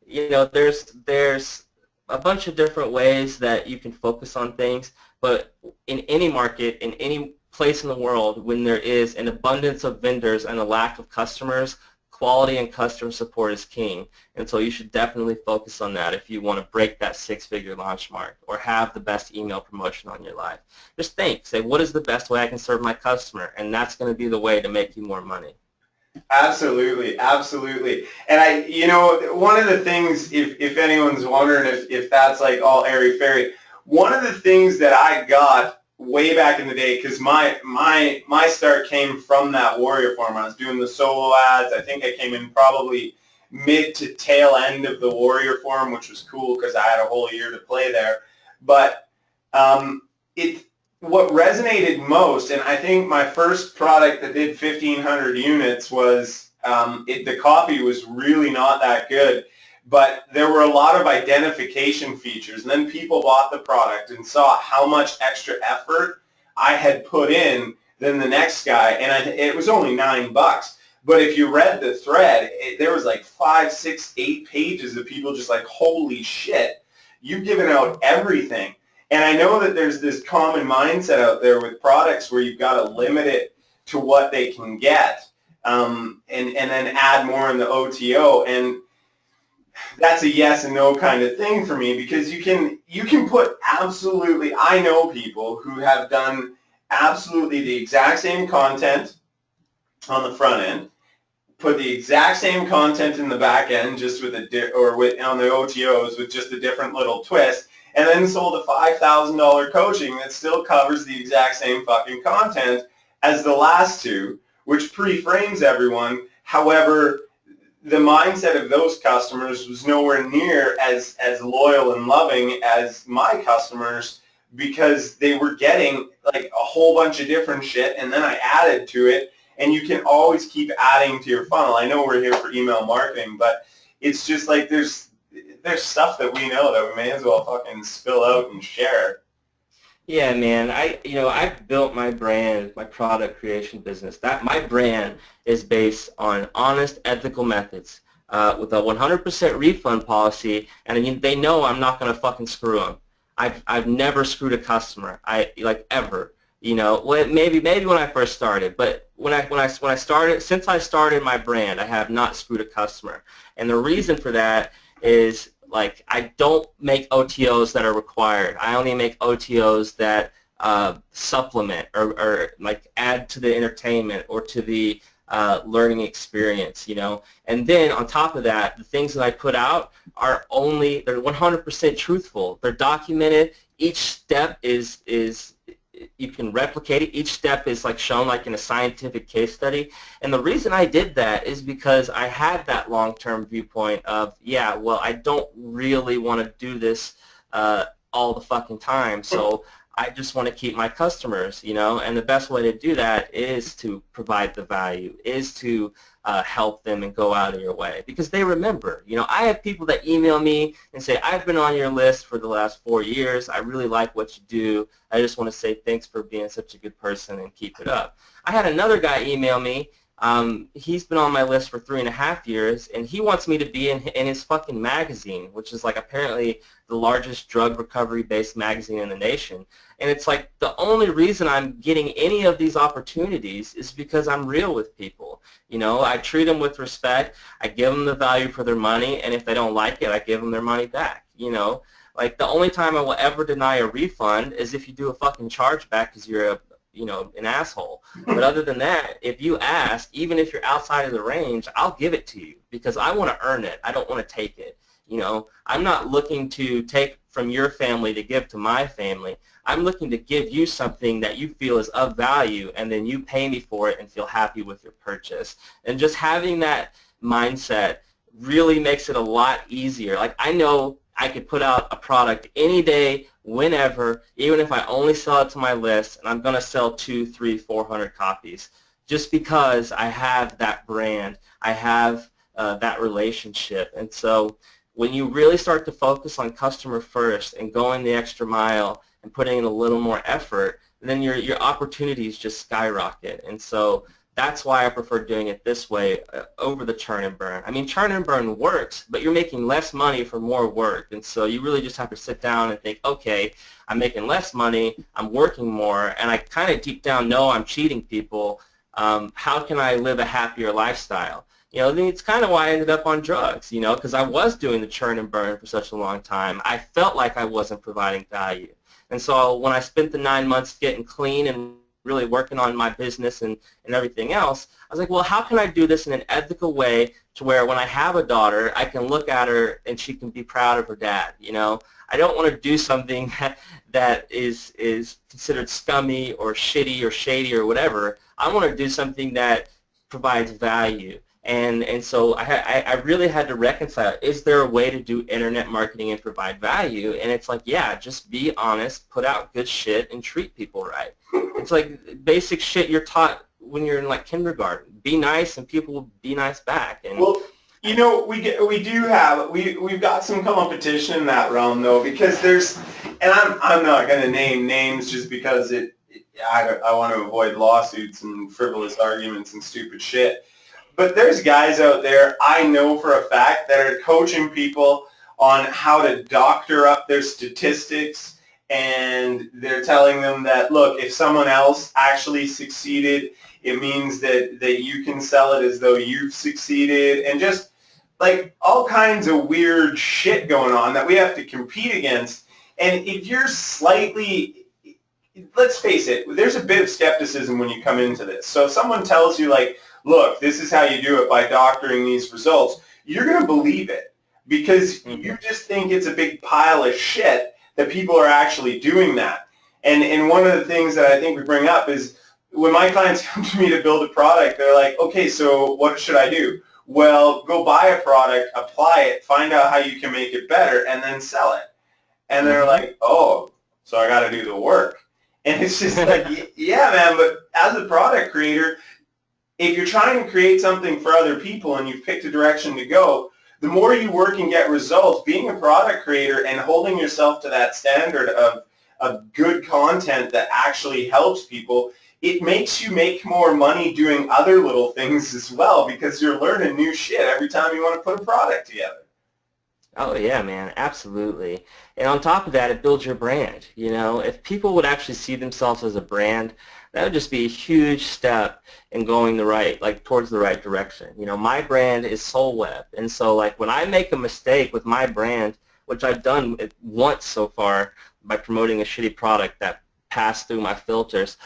[SPEAKER 2] you know, there's a bunch of different ways that you can focus on things, but in any market, in any place in the world, when there is an abundance of vendors and a lack of customers, quality and customer support is king. And so you should definitely focus on that if you want to break that six-figure launch mark or have the best email promotion on your life. Just think, say, what is the best way I can serve my customer? And that's going to be the way to make you more money.
[SPEAKER 1] Absolutely, absolutely. And you know, one of the things, if anyone's wondering if that's like all airy-fairy, one of the things that I got way back in the day, because my start came from that Warrior Forum. I was doing the solo ads. I think I came in probably mid to tail end of the Warrior Forum, which was cool because I had a whole year to play there. But what resonated most, and I think my first product that did 1,500 units was, the copy was really not that good, but there were a lot of identification features. And then people bought the product and saw how much extra effort I had put in than the next guy, and it was only $9. But if you read the thread, there was like 5, 6, 8 pages of people just like, holy shit, you've given out everything. And I know that there's this common mindset out there with products where you've got to limit it to what they can get, and then add more in the OTO. And that's a yes and no kind of thing for me, because you can put absolutely, I know people who have done absolutely the exact same content on the front end, put the exact same content in the back end, just with on the OTOs with just a different little twist, and then sold a $5,000 coaching that still covers the exact same fucking content as the last two, which pre-frames everyone. However, the mindset of those customers was nowhere near as loyal and loving as my customers, because they were getting like a whole bunch of different shit, and then I added to it, and you can always keep adding to your funnel. I know we're here for email marketing, but it's just like there's stuff that we know that we may as well fucking spill out and share.
[SPEAKER 2] Yeah, man. I've built my brand, my product creation business. That my brand is based on honest, ethical methods with a 100% refund policy, and they know I'm not going to fucking screw them. I've never screwed a customer. Ever. You know, maybe when I first started, but when I started, since I started my brand, I have not screwed a customer, and the reason for that is, like, I don't make OTOs that are required. I only make OTOs that supplement or like add to the entertainment or to the learning experience, you know. And then on top of that, the things that I put out they're 100% truthful. They're documented. Each step is you can replicate it. Each step is like shown like in a scientific case study. And the reason I did that is because I had that long-term viewpoint of, yeah, well, I don't really want to do this all the fucking time. So I just want to keep my customers, you know, and the best way to do that is to provide the value, is to help them and go out of your way, because they remember. You know, I have people that email me and say, I've been on your list for the last 4 years. I really like what you do. I just want to say thanks for being such a good person and keep it up. I had another guy email me. He's been on my list for 3.5 years, and he wants me to be in his fucking magazine, which is like apparently the largest drug recovery-based magazine in the nation. And it's like the only reason I'm getting any of these opportunities is because I'm real with people. You know, I treat them with respect. I give them the value for their money, and if they don't like it, I give them their money back. You know, like the only time I will ever deny a refund is if you do a fucking chargeback because you're an asshole. But other than that, if you ask, even if you're outside of the range, I'll give it to you because I want to earn it. I don't want to take it. You know, I'm not looking to take from your family to give to my family. I'm looking to give you something that you feel is of value, and then you pay me for it and feel happy with your purchase. And just having that mindset really makes it a lot easier. Like, I know I could put out a product any day, whenever, even if I only sell it to my list, and I'm going to sell 200, 300, 400 copies, just because I have that brand, I have that relationship. And so when you really start to focus on customer first and going the extra mile and putting in a little more effort, then your opportunities just skyrocket. And so that's why I prefer doing it this way over the churn and burn. I mean, churn and burn works, but you're making less money for more work. And so you really just have to sit down and think, okay, I'm making less money, I'm working more, and I kind of deep down know I'm cheating people. How can I live a happier lifestyle? You know, it's kind of why I ended up on drugs, you know, because I was doing the churn and burn for such a long time. I felt like I wasn't providing value. And so when I spent the 9 months getting clean and really working on my business and everything else, I was like, well, how can I do this in an ethical way to where when I have a daughter, I can look at her and she can be proud of her dad, you know? I don't want to do something that is considered scummy or shitty or shady or whatever. I want to do something that provides value. And so I really had to reconcile, is there a way to do internet marketing and provide value? And it's like, yeah, just be honest, put out good shit, and treat people right. It's like basic shit you're taught when you're in like kindergarten. Be nice and people will be nice back. And
[SPEAKER 1] well, you know, we've got some competition in that realm though, because there's, and I'm not going to name names just because I want to avoid lawsuits and frivolous arguments and stupid shit. But there's guys out there I know for a fact that are coaching people on how to doctor up their statistics, and they're telling them that, look, if someone else actually succeeded, it means that you can sell it as though you've succeeded, and just like all kinds of weird shit going on that we have to compete against. And if you're slightly, let's face it, there's a bit of skepticism when you come into this. So if someone tells you like, look, this is how you do it by doctoring these results, you're going to believe it because you just think it's a big pile of shit that people are actually doing that. And one of the things that I think we bring up is when my clients come to me to build a product, they're like, okay, so what should I do? Well, go buy a product, apply it, find out how you can make it better, and then sell it. And they're like, oh, so I got to do the work. And it's just like, yeah, man, but as a product creator, if you're trying to create something for other people and you've picked a direction to go, the more you work and get results, being a product creator and holding yourself to that standard of good content that actually helps people, it makes you make more money doing other little things as well because you're learning new shit every time you want to put a product together.
[SPEAKER 2] Oh yeah, man, absolutely. And on top of that, it builds your brand. You know, if people would actually see themselves as a brand, that would just be a huge step in going towards the right direction. You know, my brand is Soul Web, and so like when I make a mistake with my brand, which I've done it once so far by promoting a shitty product that passed through my filters,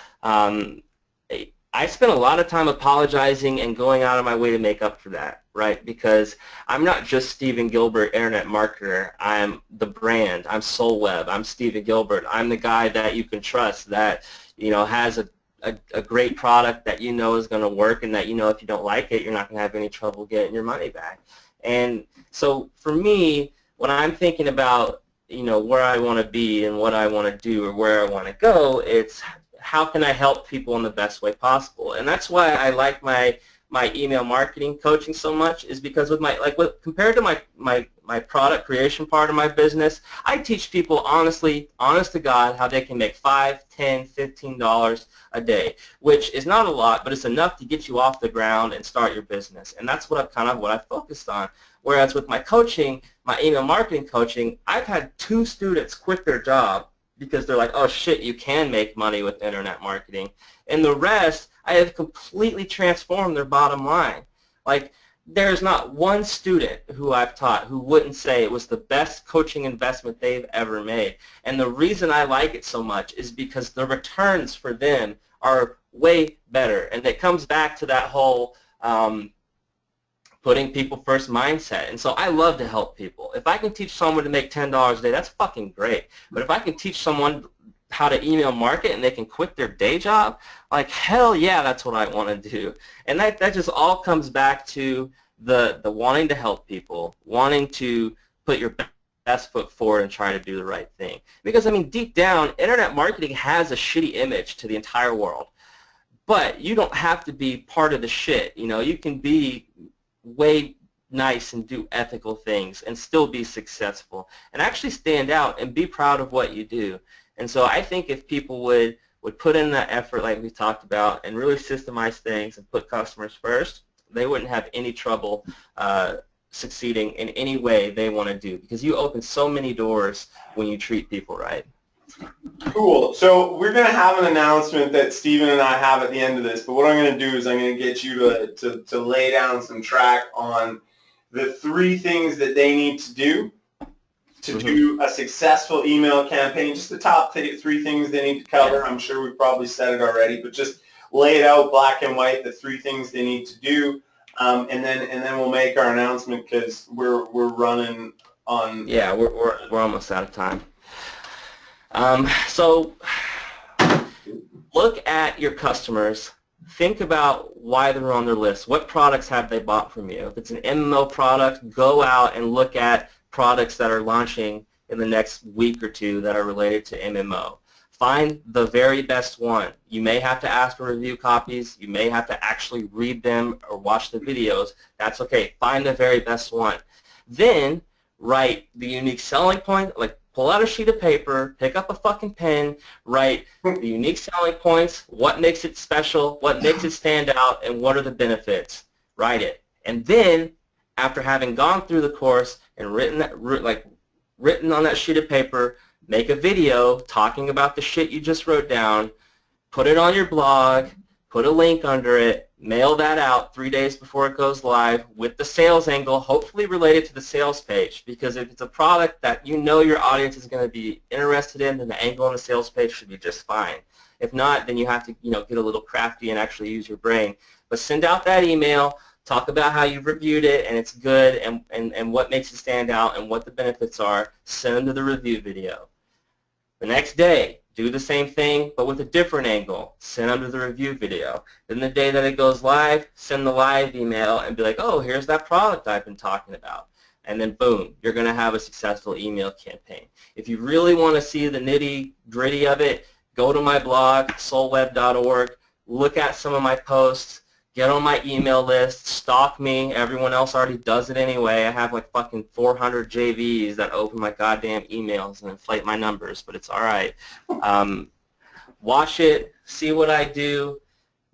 [SPEAKER 2] I spent a lot of time apologizing and going out of my way to make up for that, right? Because I'm not just Stephen Gilbert, internet marketer. I'm the brand. I'm Soul Web. I'm Stephen Gilbert. I'm the guy that you can trust that, you know, has a great product that you know is going to work and that you know if you don't like it, you're not going to have any trouble getting your money back. And so for me, when I'm thinking about, where I want to be and what I want to do or where I want to go. It's how can I help people in the best way possible. And that's why I like my email marketing coaching so much, is because with compared to my product creation part of my business, I teach people honest to God, how they can make $5, $10, $15 a day, which is not a lot, but it's enough to get you off the ground and start your business. And that's what I focused on. Whereas with my coaching, my email marketing coaching, I've had 2 students quit their job because they're like, oh shit, you can make money with internet marketing. And the rest, I have completely transformed their bottom line. Like, there's not one student who I've taught who wouldn't say it was the best coaching investment they've ever made. And the reason I like it so much is because the returns for them are way better. And it comes back to that whole putting people first mindset. And so I love to help people. If I can teach someone to make $10 a day, that's fucking great. But if I can teach someone how to email market and they can quit their day job, like, hell yeah, that's what I want to do. And that just all comes back to the wanting to help people, wanting to put your best foot forward and try to do the right thing. Because, I mean, deep down, internet marketing has a shitty image to the entire world. But you don't have to be part of the shit. You can be way nice and do ethical things and still be successful and actually stand out and be proud of what you do. And so I think if people would put in that effort like we talked about and really systemize things and put customers first, they wouldn't have any trouble succeeding in any way they want to do, because you open so many doors when you treat people right.
[SPEAKER 1] Cool. So we're going to have an announcement that Steven and I have at the end of this, but what I'm going to do is I'm going to get you to lay down some track on the 3 things that they need to do to do a successful email campaign, just the top 3 things they need to cover. Yeah. I'm sure we've probably said it already, but just lay it out black and white, the 3 things they need to do, and then we'll make our announcement, because we're running on.
[SPEAKER 2] Yeah, we're almost out of time. So look at your customers. Think about why they're on their list. What products have they bought from you? If it's an MMO product, go out and look at products that are launching in the next week or 2 that are related to MMO. Find the very best one. You may have to ask for review copies. You may have to actually read them or watch the videos. That's okay. Find the very best one. Then write the unique selling point, like pull out a sheet of paper, pick up a fucking pen, write the unique selling points, what makes it special, what makes it stand out, and what are the benefits. Write it. And then, after having gone through the course and written on that sheet of paper, make a video talking about the shit you just wrote down, put it on your blog, put a link under it, mail that out 3 days before it goes live with the sales angle, hopefully related to the sales page. Because if it's a product that your audience is going to be interested in, then the angle on the sales page should be just fine. If not, then you have to get a little crafty and actually use your brain. But send out that email, talk about how you've reviewed it and it's good, and what makes it stand out and what the benefits are. Send them to the review video. The next day, do the same thing, but with a different angle. Send them to the review video. Then the day that it goes live, send the live email and be like, oh, here's that product I've been talking about. And then boom, you're going to have a successful email campaign. If you really want to see the nitty-gritty of it, go to my blog, soulweb.org, look at some of my posts, get on my email list, stalk me. Everyone else already does it anyway. I have like fucking 400 JVs that open my goddamn emails and inflate my numbers, but it's all right. Watch it, see what I do,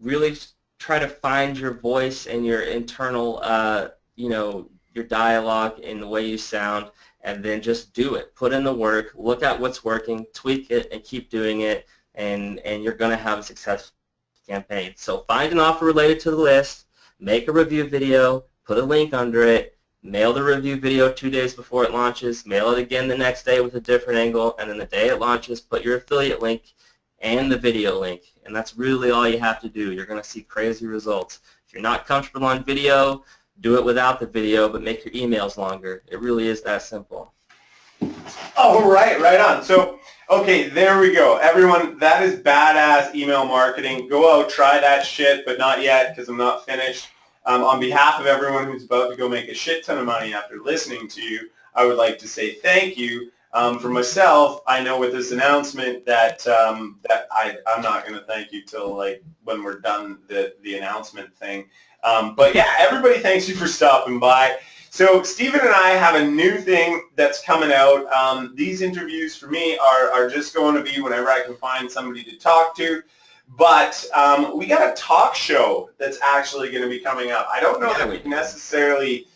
[SPEAKER 2] really try to find your voice and your internal, your dialogue and the way you sound, and then just do it. Put in the work, look at what's working, tweak it, and keep doing it, and you're going to have a successful campaign. So find an offer related to the list, make a review video, put a link under it, mail the review video 2 days before it launches, mail it again the next day with a different angle, and then the day it launches, put your affiliate link and the video link. And that's really all you have to do. You're going to see crazy results. If you're not comfortable on video, do it without the video, but make your emails longer. It really is that simple.
[SPEAKER 1] Oh, right on. So, okay, there we go. Everyone, that is badass email marketing. Go out, try that shit, but not yet, because I'm not finished. On behalf of everyone who's about to go make a shit ton of money after listening to you, I would like to say thank you. For myself, I know with this announcement that I'm not going to thank you till like when we're done the announcement thing. But yeah, everybody, thanks you for stopping by. So Stephen and I have a new thing that's coming out. These interviews for me are just going to be whenever I can find somebody to talk to. But we got a talk show that's actually going to be coming up. I don't know that we've necessarily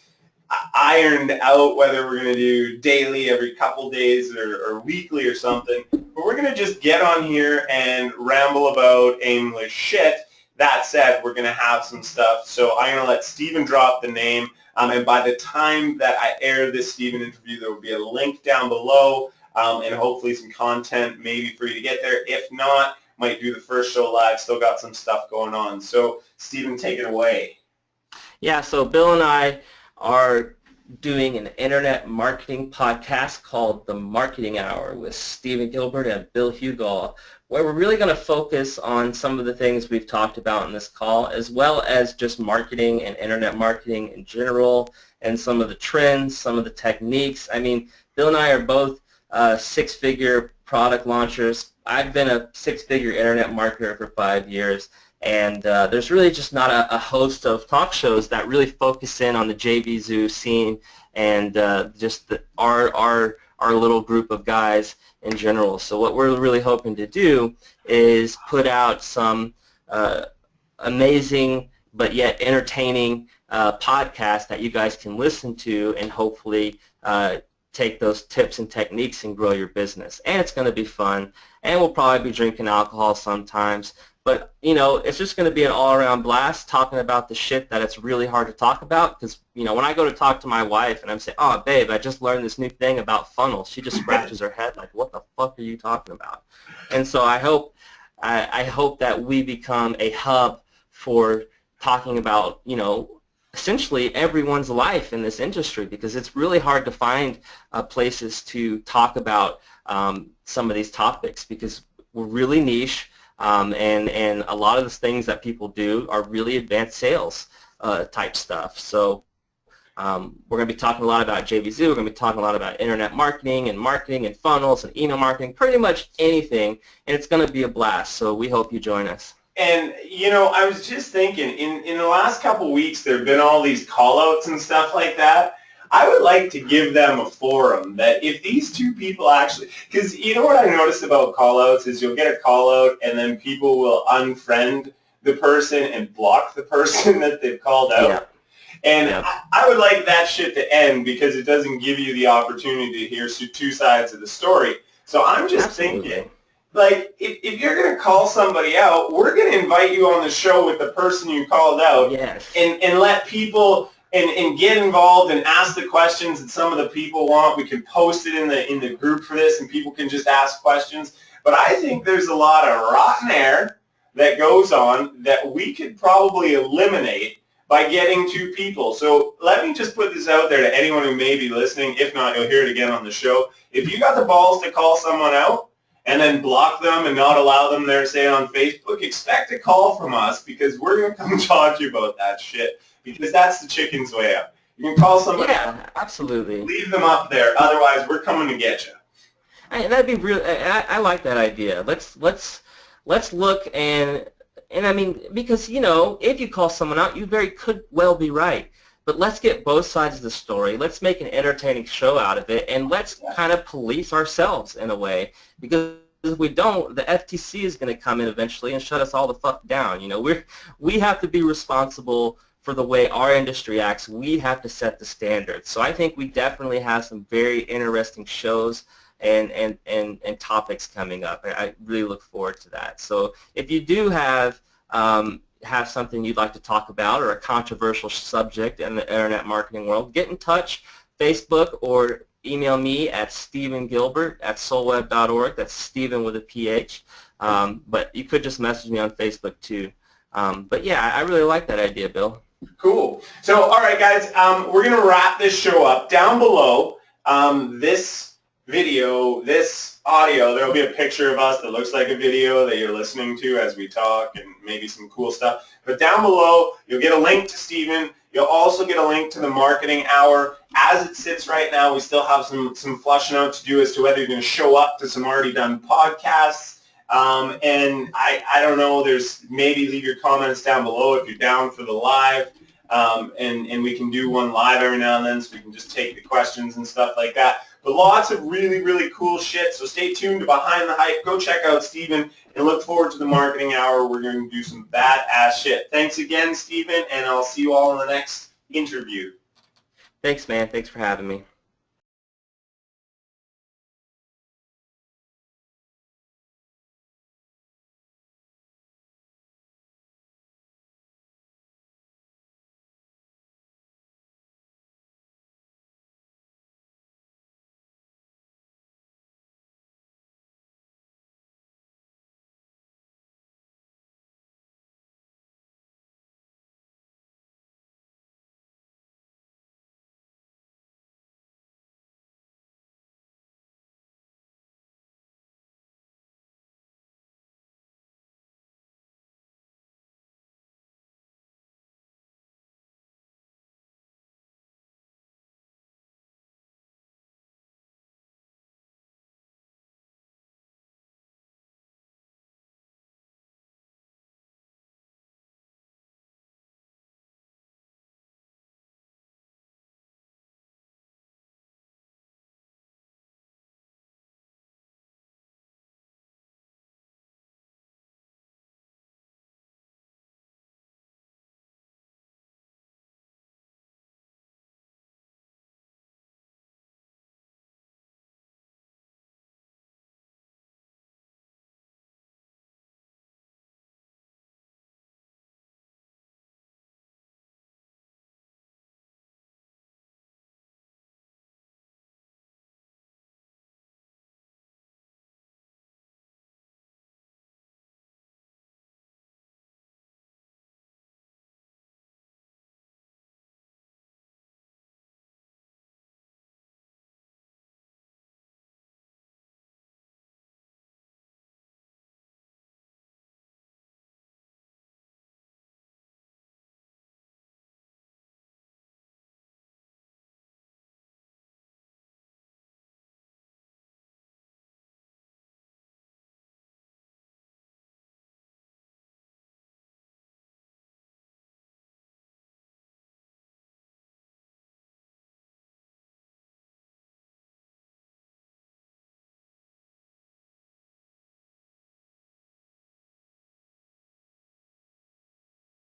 [SPEAKER 1] ironed out whether we're going to do daily, every couple days, or weekly or something. But we're going to just get on here and ramble about aimless shit. That said, we're going to have some stuff. So I'm going to let Stephen drop the name. And by the time that I air this Stephen interview, there will be a link down below and hopefully some content maybe for you to get there. If not, might do the first show live. Still got some stuff going on. So Stephen, take it away.
[SPEAKER 2] Yeah, so Bill and I are doing an internet marketing podcast called The Marketing Hour with Stephen Gilbert and Bill Hugall, where we're really going to focus on some of the things we've talked about in this call, as well as just marketing and internet marketing in general, and some of the trends, some of the techniques. I mean, Bill and I are both six-figure product launchers. I've been a six-figure internet marketer for 5 years, and there's really just not a host of talk shows that really focus in on the JVZoo scene and just our little group of guys in general. So what we're really hoping to do is put out some amazing but yet entertaining podcasts that you guys can listen to and hopefully take those tips and techniques and grow your business. And it's going to be fun, and we'll probably be drinking alcohol sometimes. But, you know, it's just going to be an all-around blast talking about the shit that it's really hard to talk about because, you know, when I go to talk to my wife and I'm saying, oh, babe, I just learned this new thing about funnels, she just scratches her head like, what the fuck are you talking about? And so I hope that we become a hub for talking about, you know, essentially everyone's life in this industry because it's really hard to find places to talk about some of these topics because we're really niche. And a lot of the things that people do are really advanced sales type stuff. So we're going to be talking a lot about JVZoo. We're going to be talking a lot about internet marketing and funnels and email marketing, pretty much anything, and it's going to be a blast. So we hope you join us.
[SPEAKER 1] And, you know, I was just thinking, in the last couple weeks, there have been all these call-outs and stuff like that. I would like to give them a forum that if these two people actually, because you know what I noticed about call-outs is you'll get a call-out and then people will unfriend the person and block the person that they've called out. Yeah. And yeah. I would like that shit to end because it doesnesn't give you the opportunity to hear two sides of the story. So I'm just thinking, like, if you're going to call somebody out, we're going to invite you on the show with the person you called out. Yes. And let people... And get involved and ask the questions that some of the people want. We can post it in the group for this, and people can just ask questions. But I think there's a lot of rotten air that goes on that we could probably eliminate by getting two people. So let me just put this out there to anyone who may be listening. If not, you'll hear it again on the show. If you got the balls to call someone out and then block them and not allow them there, say on Facebook, expect a call from us because we're going to come talk to you about that shit. Because that's the chicken's way out. You can call somebody.
[SPEAKER 2] Yeah, absolutely.
[SPEAKER 1] Leave them up there. Otherwise, we're coming to get you.
[SPEAKER 2] That'd be real. I like that idea. Let's look and I mean because you know if you call someone out, you could well be right. But let's get both sides of the story. Let's make an entertaining show out of it, and let's kind of police ourselves in a way because. If we don't, the FTC is going to come in eventually and shut us all the fuck down. You know, we have to be responsible for the way our industry acts. We have to set the standards. So I think we definitely have some very interesting shows and topics coming up. I really look forward to that. So if you do have something you'd like to talk about or a controversial subject in the internet marketing world, get in touch, Facebook or email me at stephengilbert@soulweb.org. That's Stephen with a PH. But you could just message me on Facebook too. But yeah, I really like that idea, Bill.
[SPEAKER 1] Cool. So, all right, guys, we're going to wrap this show up. Down below, this video, this audio, there will be a picture of us that looks like a video that you're listening to as we talk and maybe some cool stuff. But down below, you'll get a link to Stephen. You'll also get a link to the marketing hour. As it sits right now, we still have some fleshing out to do as to whether you're going to show up to some already done podcasts. And I don't know, maybe leave your comments down below if you're down for the live. And we can do one live every now and then so we can just take the questions and stuff like that. But lots of really, really cool shit. So stay tuned to Behind the Hype. Go check out Steven and look forward to the marketing hour. We're going to do some badass shit. Thanks again, Steven, and I'll see you all in the next interview.
[SPEAKER 2] Thanks, man. Thanks for having me.